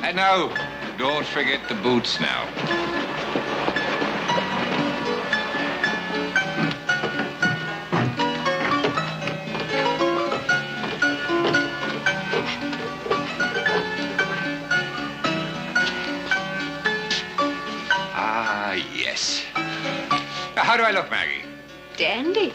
And now, don't forget the boots now. Ah, yes. Now, how do I look, Maggie? Dandy.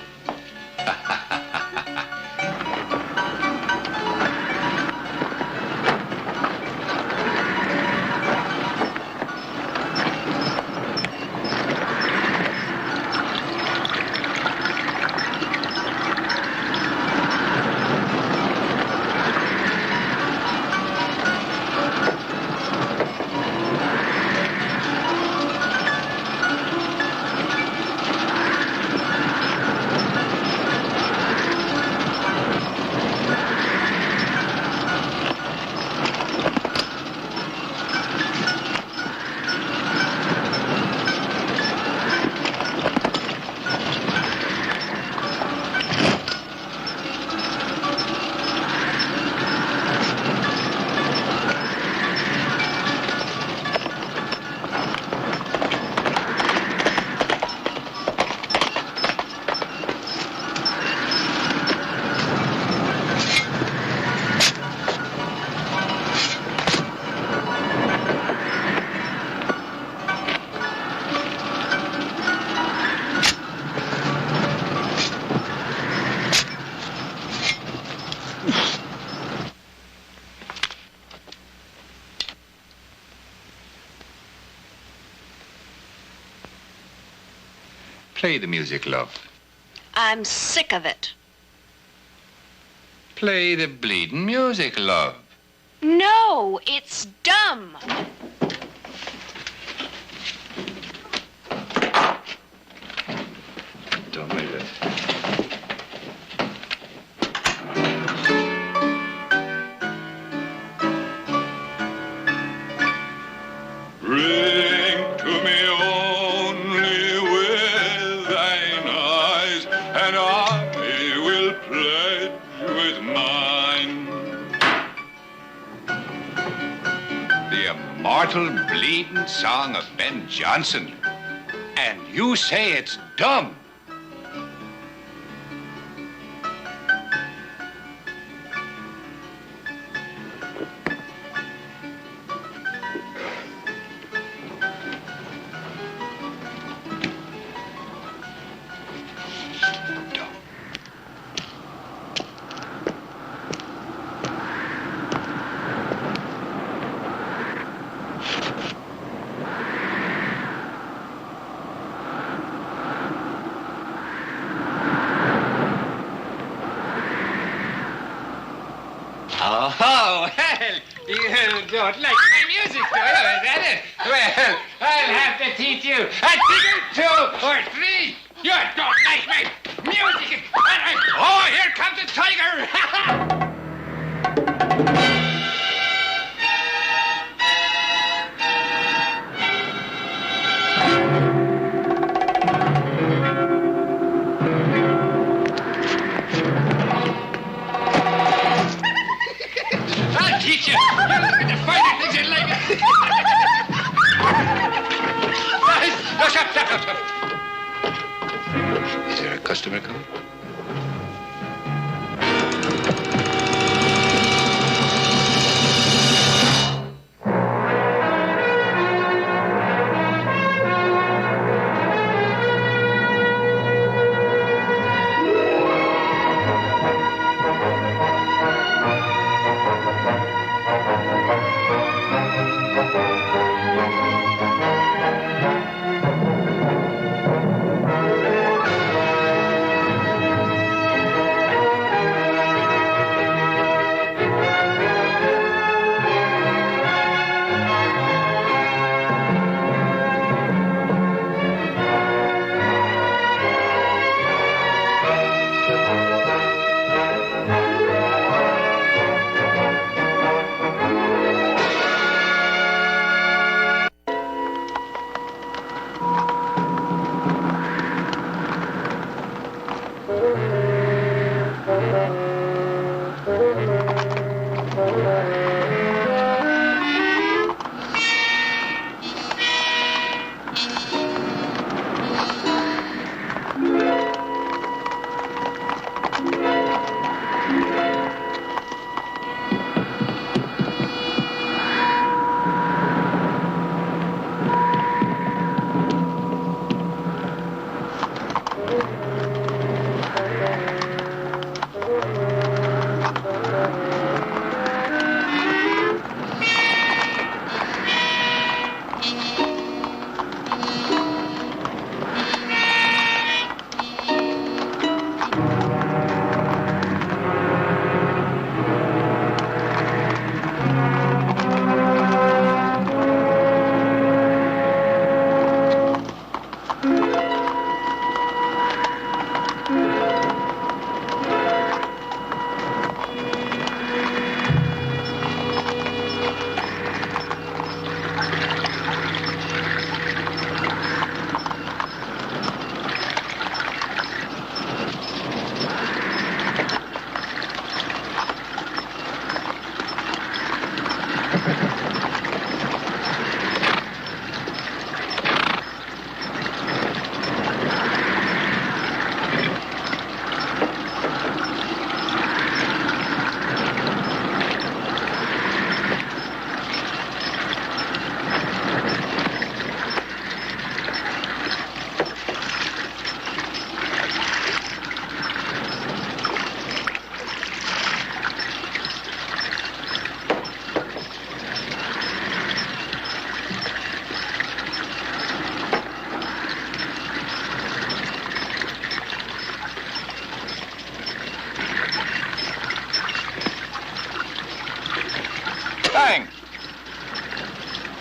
Play the music, love. I'm sick of it. Play the bleeding music, love. No, it's dumb. Don't make it. Bring to me only with thine eyes, and I will pledge with mine. The immortal bleeding song of Ben Jonson. And you say it's dumb. Oh, well, you don't like my music, do you? Is that it? Well, I'll have to teach you a thing or two or three. You don't like my music. Oh, here comes the tiger. I'll teach you. You look at the finer things in life. No, stop. Is there a customer coming?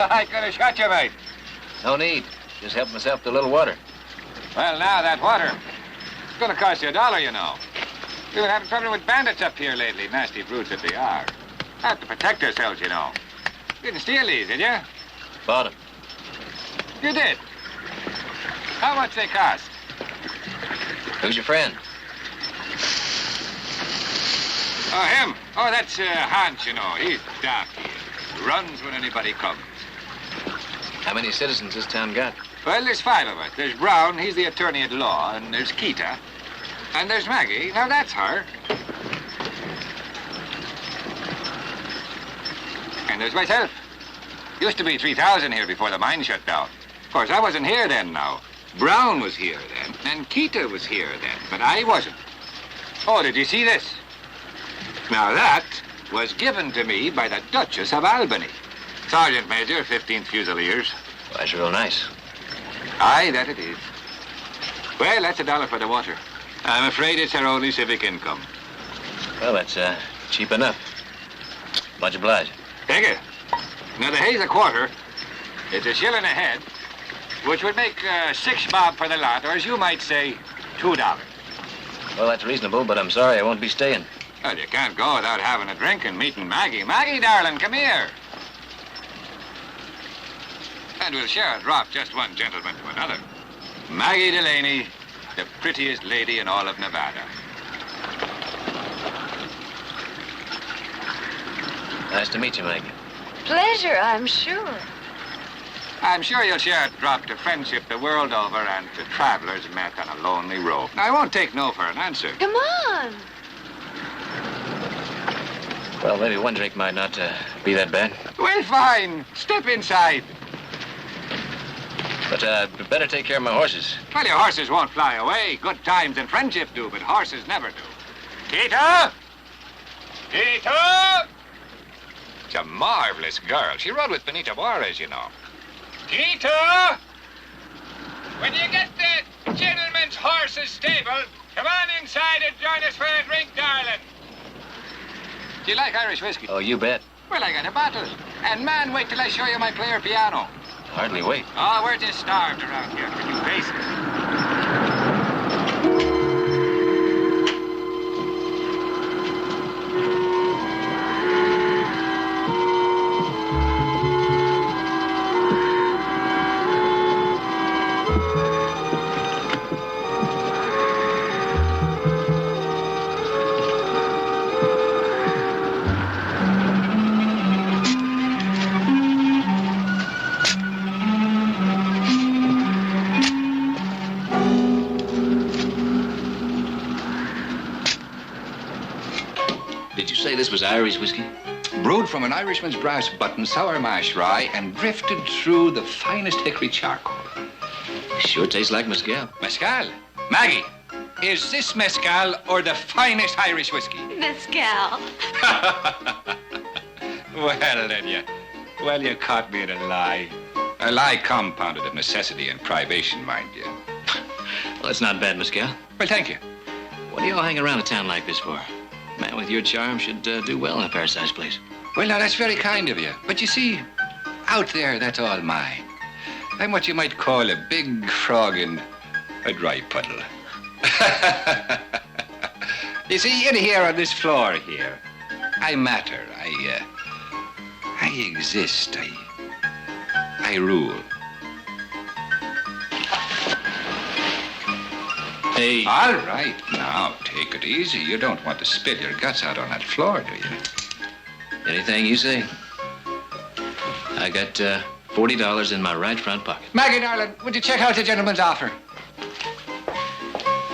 I could have shot you, mate. No need. Just help myself to a little water. Well, now, that water, it's going to cost you $1, you know. We've been having trouble with bandits up here lately, nasty brutes that they are. Have to protect ourselves, you know. You didn't steal these, did you? Bought 'em. You did? How much they cost? Who's your friend? Oh, him? Oh, that's Hans, you know. He's dark. He runs when anybody comes. How many citizens this town got? Well, there's 5 of us. There's Brown, he's the attorney at law, and there's Keita. And there's Maggie. Now, that's her. And there's myself. Used to be 3,000 here before the mine shut down. Of course, I wasn't here then now. Brown was here then, and Keita was here then, but I wasn't. Oh, did you see this? Now, that was given to me by the Duchess of Albany. Sergeant Major, 15th Fusiliers. Well, that's real nice. Aye, that it is. Well, that's $1 for the water. I'm afraid it's our only civic income. Well, that's cheap enough. Much obliged. Take it. Now, the hay's a quarter. It's a shilling a head, which would make 6 bob for the lot, or as you might say, $2. Well, that's reasonable, but I'm sorry I won't be staying. Well, you can't go without having a drink and meeting Maggie. Maggie, darling, come here. And we'll share a drop, just one gentleman to another. Maggie Delaney, the prettiest lady in all of Nevada. Nice to meet you, Maggie. Pleasure, I'm sure. I'm sure you'll share a drop to friendship the world over and to travelers met on a lonely road. I won't take no for an answer. Come on. Well, maybe one drink might not be that bad. Well, fine. Step inside. But better take care of my horses. Well, your horses won't fly away. Good times and friendship do, but horses never do. Keita! Keita! She's a marvelous girl. She rode with Benito Juarez, you know. Keita! When you get the gentleman's horses stable, come on inside and join us for a drink, darling. Do you like Irish whiskey? Oh, you bet. Well, I got a bottle. And man, wait till I show you my player piano. Hardly wait. Oh, we're just starved around here for new faces. Did you say this was Irish whiskey? Brewed from an Irishman's brass button, sour mash rye, and drifted through the finest hickory charcoal. Sure tastes like mezcal. Mezcal? Maggie, is this mezcal or the finest Irish whiskey? Mezcal. Well, then, you caught me in a lie. A lie compounded of necessity and privation, mind you. Well, it's not bad mezcal. Well, thank you. What do you all hang around a town like this for? A man with your charm should do well in a fair-sized place. Well, now, that's very kind of you. But you see, out there, that's all mine. I'm what you might call a big frog in a dry puddle. You see, in here on this floor here, I matter. I exist. I rule. Hey. All right, now, take it easy. You don't want to spill your guts out on that floor, do you? Anything you say. I got $40 in my right front pocket. Maggie, darling, would you check out the gentleman's offer?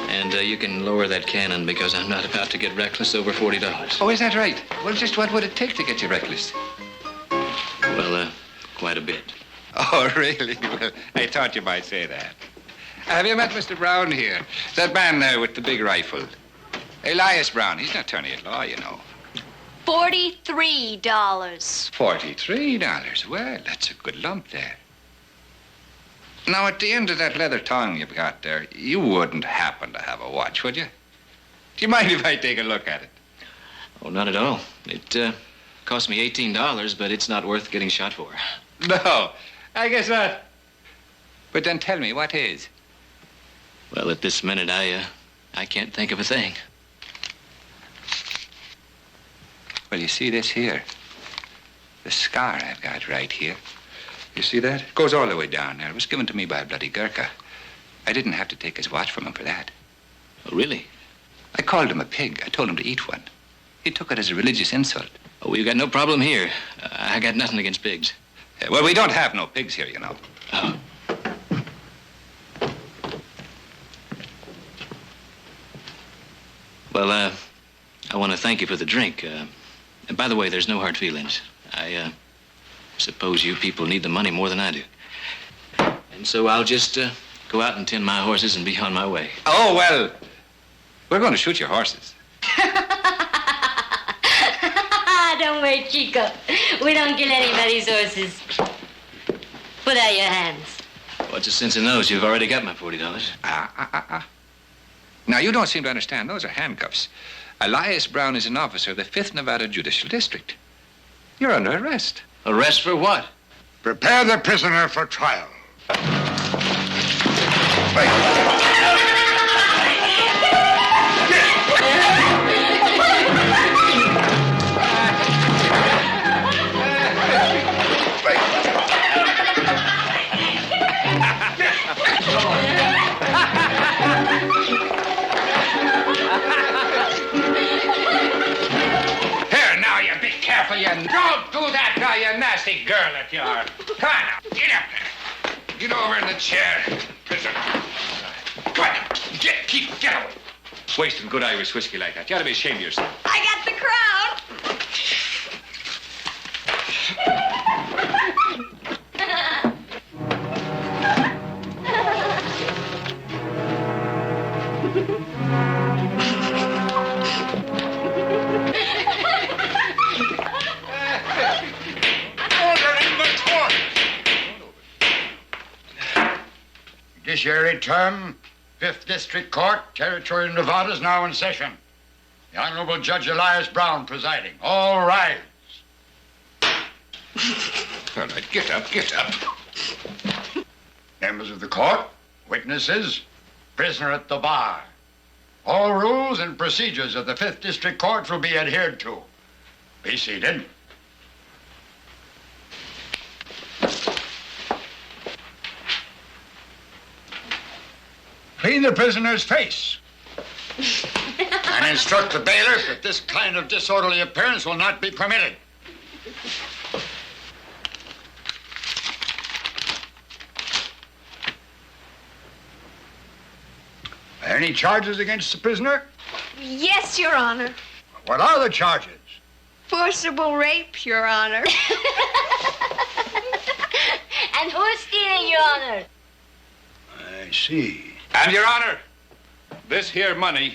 And you can lower that cannon because I'm not about to get reckless over $40. Oh, is that right? Well, just what would it take to get you reckless? Well, quite a bit. Oh, really? Well, I thought you might say that. Have you met Mr. Brown here? That man there with the big rifle. Elias Brown. He's an attorney at law, you know. $43. $43? Well, that's a good lump there. Now, at the end of that leather tongue you've got there, you wouldn't happen to have a watch, would you? Do you mind if I take a look at it? Oh, not at all. It cost me $18, but it's not worth getting shot for. No, I guess not. But then tell me, what is? Well, at this minute, I can't think of a thing. Well, you see this here? The scar I've got right here. You see that? It goes all the way down there. It was given to me by a bloody Gurkha. I didn't have to take his watch from him for that. Oh, really? I called him a pig. I told him to eat one. He took it as a religious insult. Oh, we've got no problem here. I got nothing against pigs. Well, we don't have no pigs here, you know. Oh. Well, I want to thank you for the drink. And by the way, there's no hard feelings. I suppose you people need the money more than I do. And so I'll just go out and tend my horses and be on my way. Oh, well, we're going to shoot your horses. Don't worry, Chico. We don't kill anybody's horses. Put out your hands. What's the sense in those? You've already got my $40. Now, you don't seem to understand. Those are handcuffs. Elias Brown is an officer of the 5th Nevada Judicial District. You're under arrest. Arrest for what? Prepare the prisoner for trial. You don't do that now, you nasty girl that you are. Come on now, get up there. Get over in the chair, prisoner. Come on now, get away. Wasting good Irish whiskey like that. You ought to be ashamed of yourself. I got the crown. Judiciary term, 5th District Court, Territory of Nevada is now in session. The Honorable Judge Elias Brown presiding. All rise. All right, get up, get up. Members of the court, witnesses, prisoner at the bar. All rules and procedures of the 5th District Court will be adhered to. Be seated. Clean the prisoner's face. And instruct the bailiff that this kind of disorderly appearance will not be permitted. Are there any charges against the prisoner? Yes, Your Honor. What are the charges? Forcible rape, Your Honor. And who's stealing, Your Honor? I see. And, Your Honor, this here money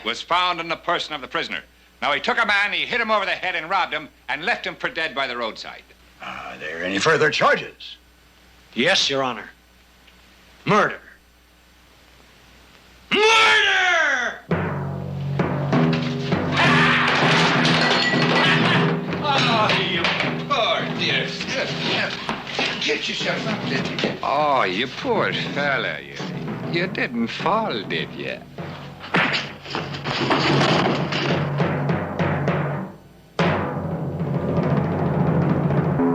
was found in the person of the prisoner. Now, he took a man, he hit him over the head and robbed him, and left him for dead by the roadside. Are there any further charges? Yes, Your Honor. Murder. Murder! Oh, you poor dear. Get yourself up, did you? Oh, you poor fella, you didn't fall, did you?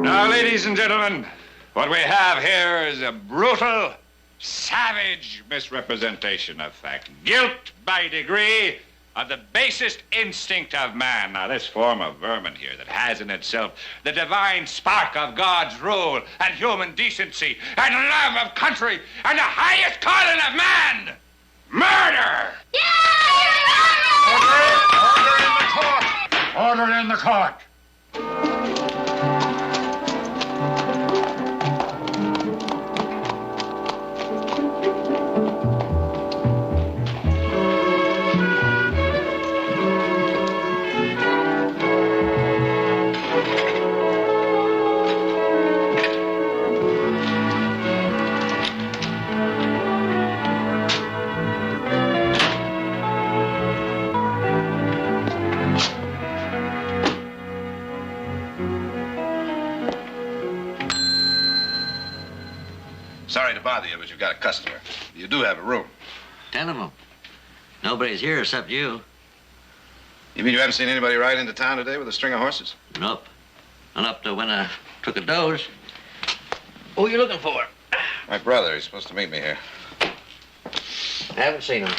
Now, ladies and gentlemen, what we have here is a brutal, savage misrepresentation of fact. Guilt by degree of the basest instinct of man. Now, this form of vermin here that has in itself the divine spark of God's rule and human decency and love of country and the highest calling of man, murder! Order in the court. Sorry to bother you, but you've got a customer. You do have a room. 10 of them. Nobody's here except you. You mean you haven't seen anybody ride into town today with a string of horses? Nope. Not up to when I took a doze. Who are you looking for? My brother. He's supposed to meet me here. I haven't seen him.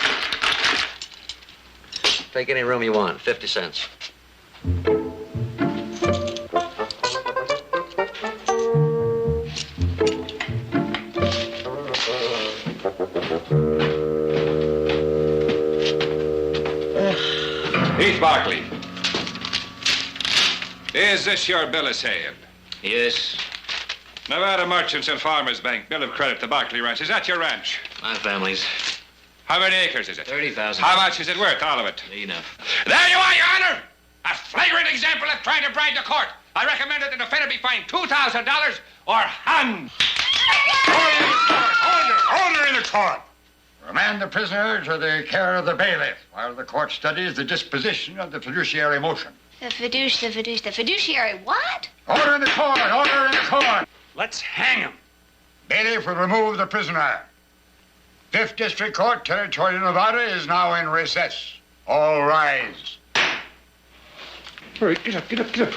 Take any room you want, 50 cents. Heath Barkley. Is this your bill of sale? Yes, Nevada Merchants and Farmers Bank, bill of credit to Barkley Ranch. Is that your ranch? my family's How many acres is it? 30,000. How much is it worth, all of it? Enough. There you are, Your Honor! A flagrant example of trying to bribe the court. I recommend that the defendant be fined $2,000 or hanged. Order in the court. Remand the prisoner to the care of the bailiff while the court studies the disposition of the fiduciary motion. The fiduciary what? Order in the court! Order in the court! Let's hang him. Bailiff will remove the prisoner. 5th District Court, Territory of Nevada, is now in recess. All rise. All right, get up, get up, get up.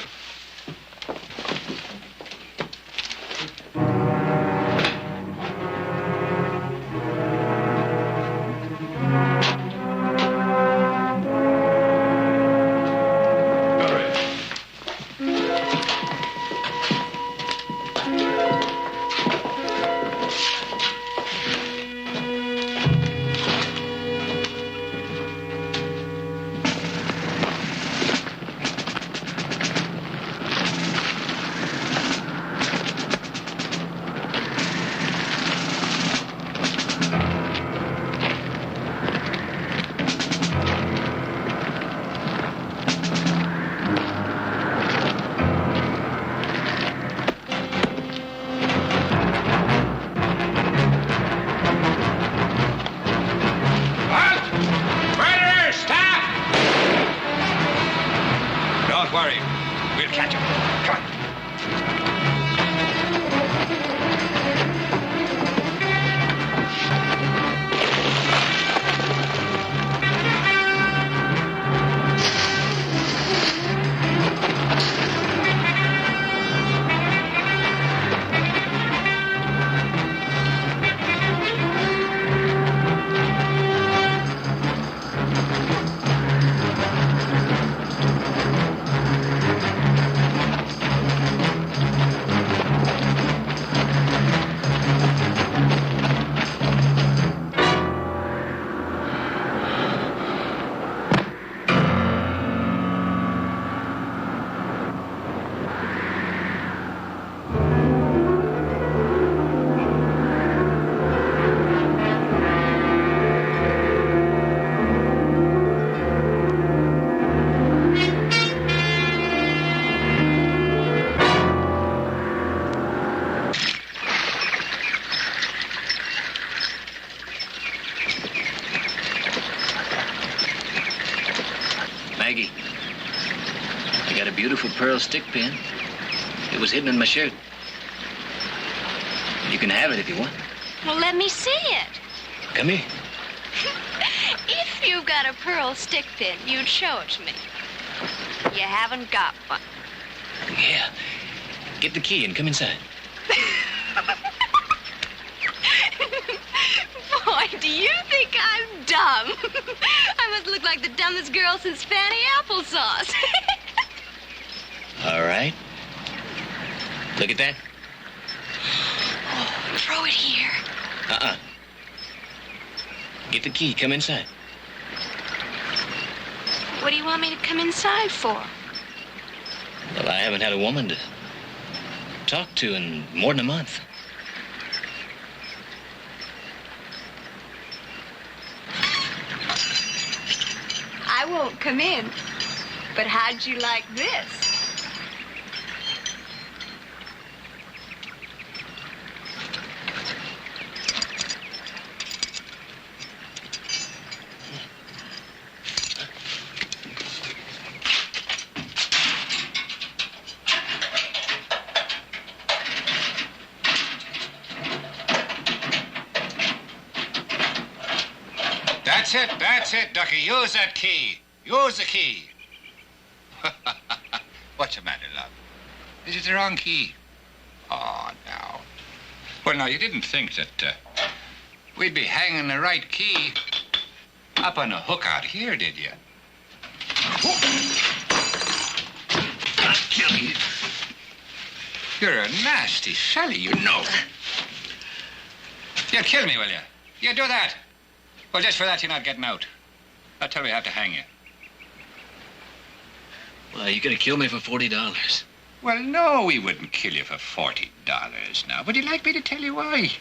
Maggie, I got a beautiful pearl stick pin. It was hidden in my shirt. You can have it if you want. Well, let me see it. Come here. If you've got a pearl stick pin, you'd show it to me. You haven't got one. Yeah. Get the key and come inside. Boy, do you think I'm dumb? I must look like the dumbest girl since Fanny Applesauce. All right. Look at that. Oh, throw it here. Uh-uh. Get the key. Come inside. What do you want me to come inside for? Well, I haven't had a woman to talk to in more than a month. I won't come in. But how'd you like this? That's it, Ducky. Use that key. Use the key. What's the matter, love? Is it the wrong key? Oh, no. Well, now, you didn't think that we'd be hanging the right key up on a hook out here, did you? I'll kill you. You're a nasty fella, you know. You'll kill me, will you? You do that. Well, just for that, you're not getting out. I'll tell you, I have to hang you. Well, you're gonna kill me for $40. Well, no, we wouldn't kill you for $40 now. Would you like me to tell you why?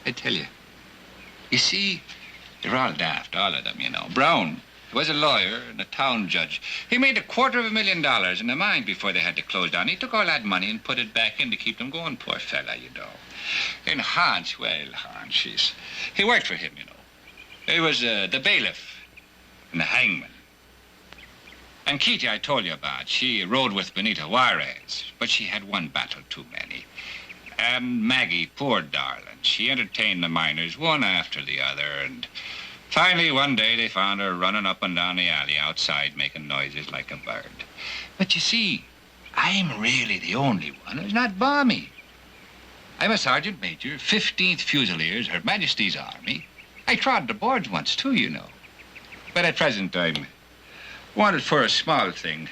I'd tell you. You see, they're all daft, all of them, you know. Brown was a lawyer and a town judge. He made $250,000 in the mine before they had to close down. He took all that money and put it back in to keep them going, poor fella, you know. And Hans, well, Hans, he worked for him, you know. He was the bailiff and the hangman. And Kitty, I told you about, she rode with Benito Juarez, but she had one battle too many. And Maggie, poor darling, she entertained the miners one after the other, and finally one day they found her running up and down the alley outside making noises like a bird. But you see, I'm really the only one who's not balmy. I'm a sergeant major, 15th Fusiliers, Her Majesty's Army. I trod the boards once too, you know. But at present I'm wanted for a small thing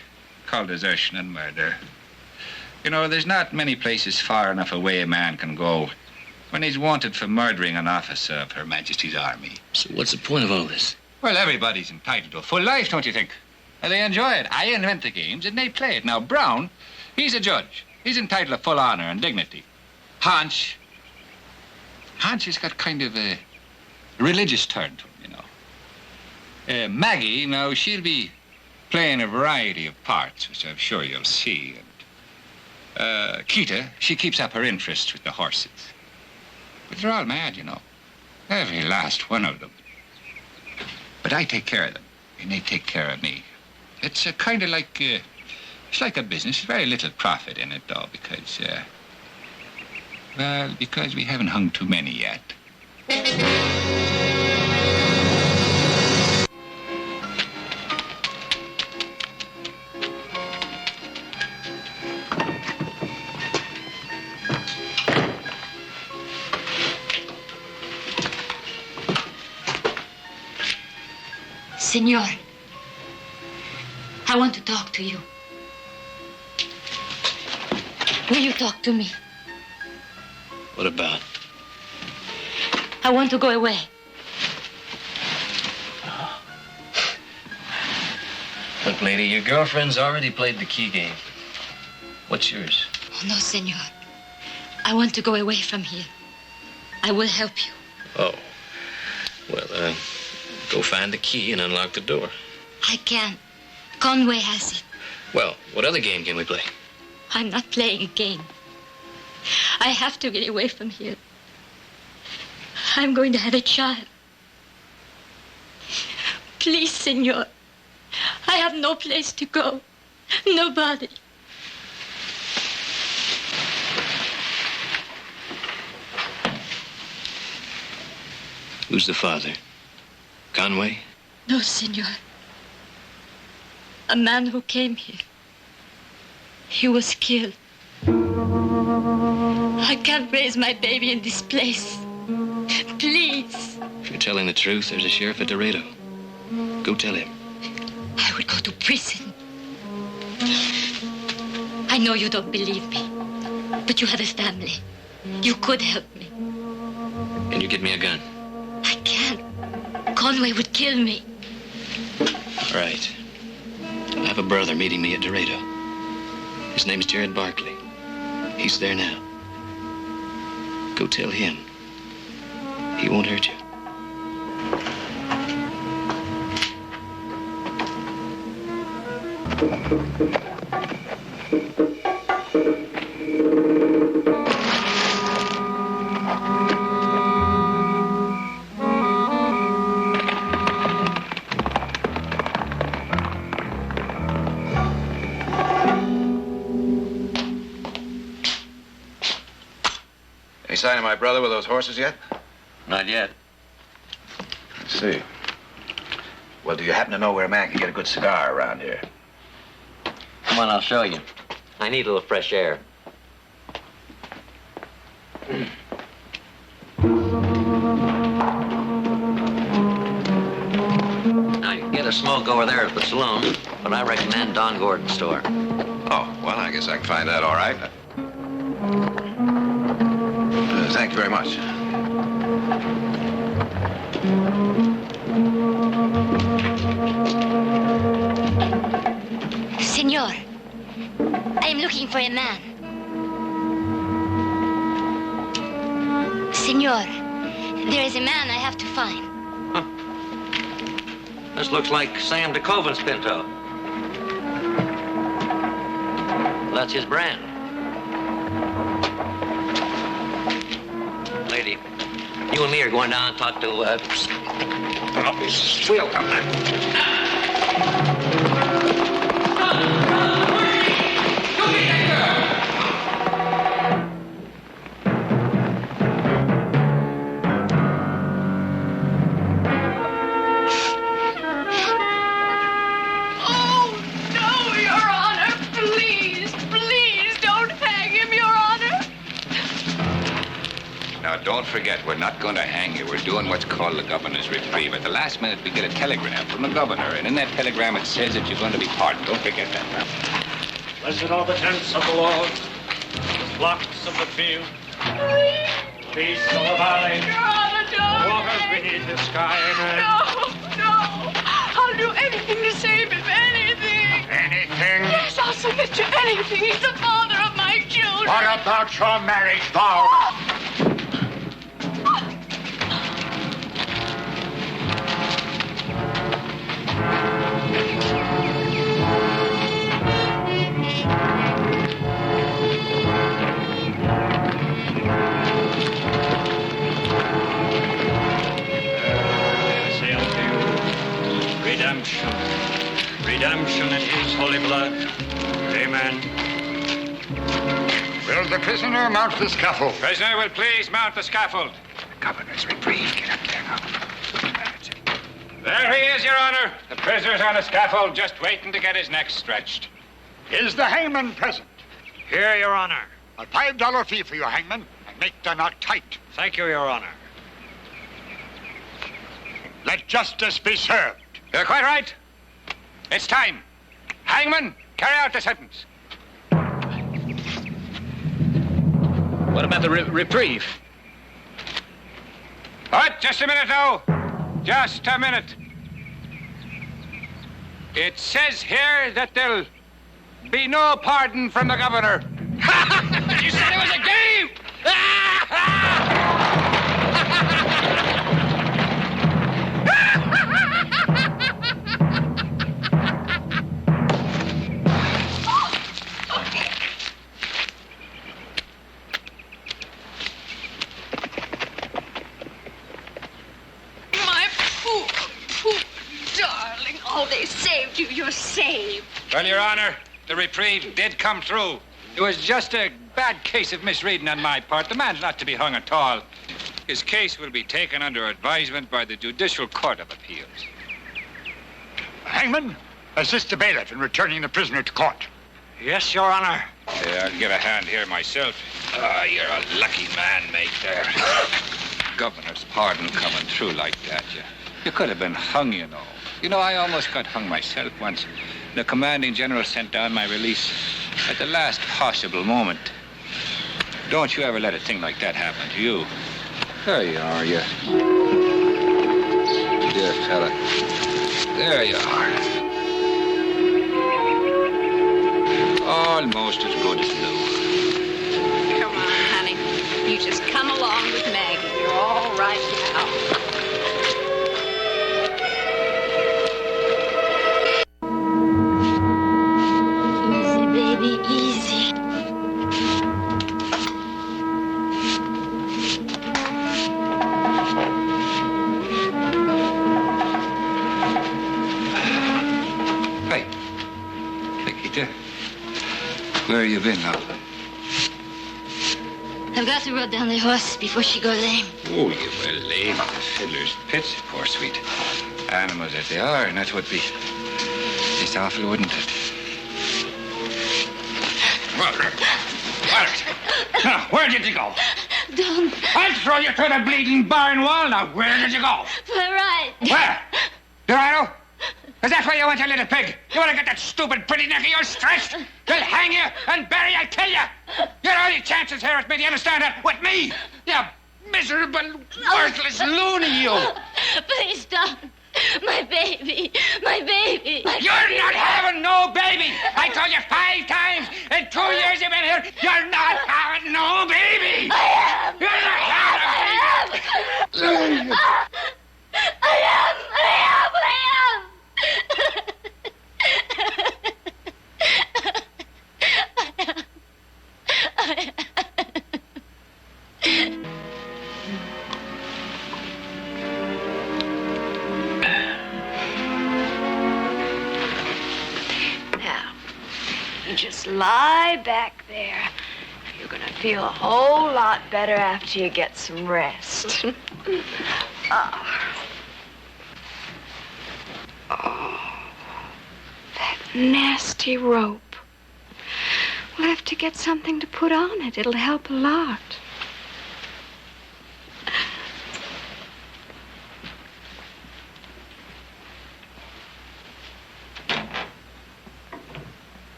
called desertion and murder. You know, there's not many places far enough away a man can go when he's wanted for murdering an officer of Her Majesty's Army. So what's the point of all this? Well, everybody's entitled to a full life, don't you think? And they enjoy it. I invent the games and they play it. Now, Brown, he's a judge. He's entitled to full honor and dignity. Hans has got kind of a religious turn to him, you know. Maggie, now, she'll be playing a variety of parts, which I'm sure you'll see. And Kita, she keeps up her interest with the horses. But they're all mad, you know. Every last one of them. But I take care of them, and they take care of me. It's kind of like, it's like a business. Very little profit in it, though, because, because we haven't hung too many yet. Senor, I want to talk to you. Will you talk to me? What about? I want to go away. Look, lady, your girlfriend's already played the key game. What's yours? Oh, no, senor. I want to go away from here. I will help you. Oh. Well, go find the key and unlock the door. I can't. Conway has it. Well, what other game can we play? I'm not playing a game. I have to get away from here. I'm going to have a child. Please, senor. I have no place to go. Nobody. Who's the father? Conway? No, senor. A man who came here. He was killed. I can't raise my baby in this place. Please. If you're telling the truth, there's a sheriff at Dorado. Go tell him. I would go to prison. I know you don't believe me, but you have a family. You could help me. Can you get me a gun? I can't. Conway would kill me. All right. I have a brother meeting me at Dorado. His name's Jared Barkley. He's there now. Go tell him. He won't hurt you. Any sign of my brother with those horses yet? Not yet. Let's see. Well, do you happen to know where a man can get a good cigar around here? Come on, I'll show you. I need a little fresh air. Now, you can get a smoke over there at the saloon, but I recommend Don Gordon's store. Oh, well, I guess I can find that all right. Thank you very much. Senor, I am looking for a man. Senor, there is a man I have to find. This looks like Sam DeCoven's Pinto. That's his brand. Lady, you and me are going down and talk to, We'll come back. Don't forget, we're not going to hang you. We're doing what's called the governor's reprieve. At the last minute, we get a telegram from the governor, and in that telegram it says that you're going to be pardoned. Don't forget that. Blessed are the tents of the Lord, the flocks of the field, peace of the valley, the waters beneath the sky. No. I'll do anything to save him, anything. Anything? Yes, I'll submit to anything. He's the father of my children. What about your marriage vow? Redemption in his holy blood. Amen. Will the prisoner mount the scaffold? Prisoner will please mount the scaffold. The governor's reprieve. Get up there now. There he is, Your Honor. The prisoner's on the scaffold, just waiting to get his neck stretched. Is the hangman present? Here, Your Honor. A $5 fee for your hangman, and make the knot tight. Thank you, Your Honor. Let justice be served. You're quite right. It's time. Hangman, carry out the sentence. What about the reprieve? What? Just a minute now. Just a minute. It says here that there'll be no pardon from the governor. You said it was a game! Oh, they saved you. You're saved. Well, Your Honor, the reprieve did come through. It was just a bad case of misreading on my part. The man's not to be hung at all. His case will be taken under advisement by the Judicial Court of Appeals. Hangman, assist the bailiff in returning the prisoner to court. Yes, Your Honor. Yeah, I'll give a hand here myself. Ah, you're a lucky man, mate, there. Governor's pardon coming through like that. You could have been hung, you know. You know, I almost got hung myself once. The commanding general sent down my release at the last possible moment. Don't you ever let a thing like that happen to you. There you are, you dear fella. There you are. Almost as good as new. Come on, honey. You just come along with Maggie. You're all right now. Easy. Hey, Nikita, where have you been now? I've got to rub down the horse before she goes lame. Oh, you were lame at the fiddler's pits, poor sweet. Animals as they are, and that would be just awful, wouldn't it? Margaret! Now, where did you go? Don't. I'll throw you through the bleeding barn wall. Now, where did you go? Right. Where? Dorado? Is that where you went, you little pig? You want to get that stupid pretty neck of yours stretched? They'll hang you and bury you, kill you. Your only chances here with me, do you understand that? With me! You miserable, worthless loony, you! Please don't. My baby. My baby. You're not having no baby! I told you 5 times in 2 years you've been here, you're not having no baby! I am! You're not having a baby! I am! Now, you just lie back there. You're gonna feel a whole lot better after you get some rest. Oh, that nasty rope. We'll have to get something to put on it. It'll help a lot.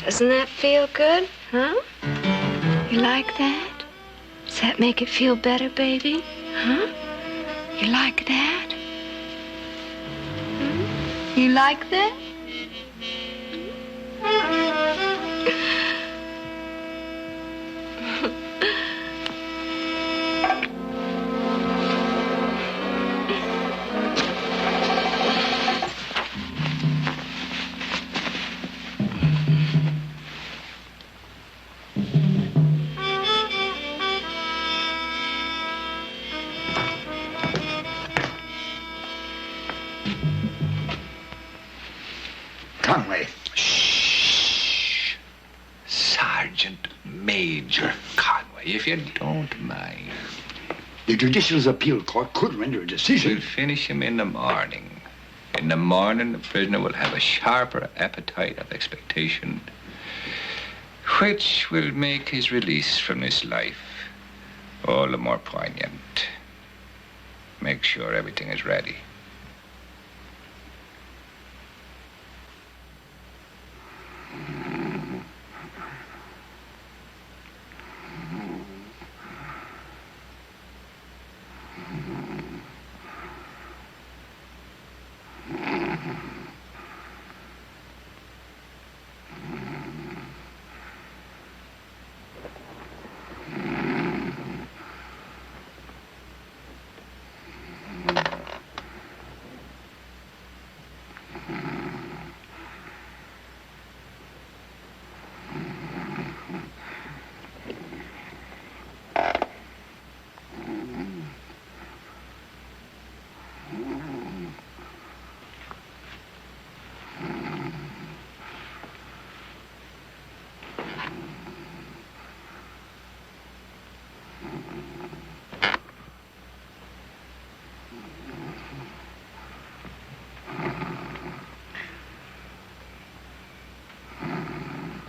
Doesn't that feel good, huh? You like that? Does that make it feel better, baby? Huh? You like that? You like that? Conway. Shh. Sergeant Major Conway, if you don't mind. The Judicial Appeal Court could render a decision. We'll finish him in the morning. In the morning, the prisoner will have a sharper appetite of expectation, which will make his release from this life all the more poignant. Make sure everything is ready.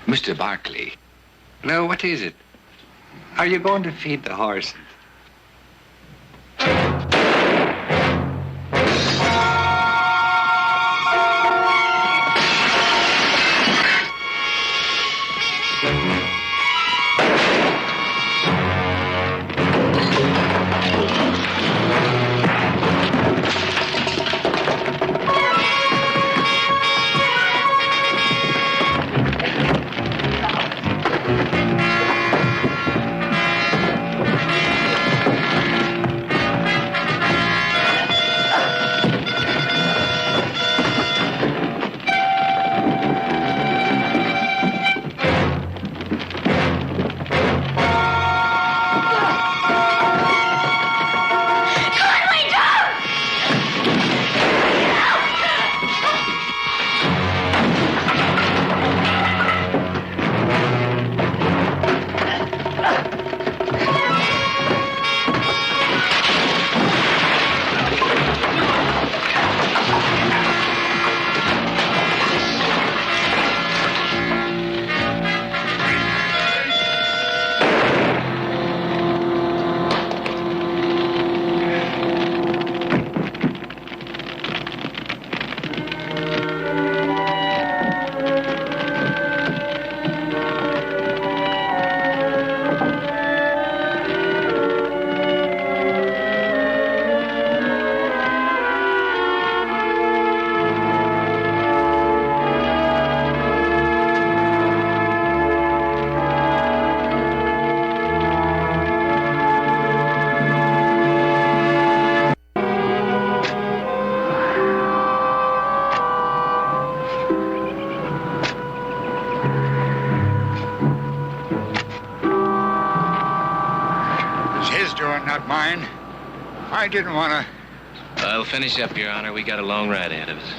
Mr. Barkley. Now, what is it? Are you going to feed the horse? Mine. I didn't want to... I'll finish up, Your Honor. We got a long ride ahead of us.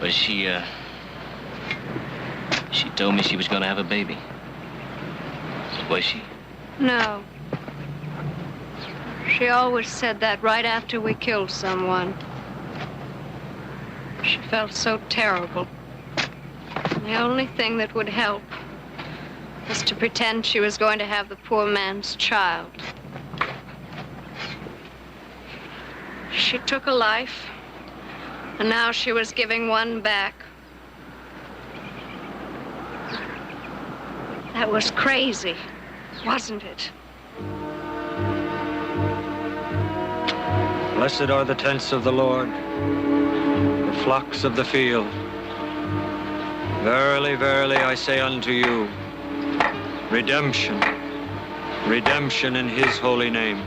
Was she told me she was going to have a baby. Was she? No. She always said that right after we killed someone. She felt so terrible. The only thing that would help was to pretend she was going to have the poor man's child. She took a life, and now she was giving one back. That was crazy, wasn't it? Blessed are the tents of the Lord, the flocks of the field. Verily, verily, I say unto you, redemption, redemption in his holy name.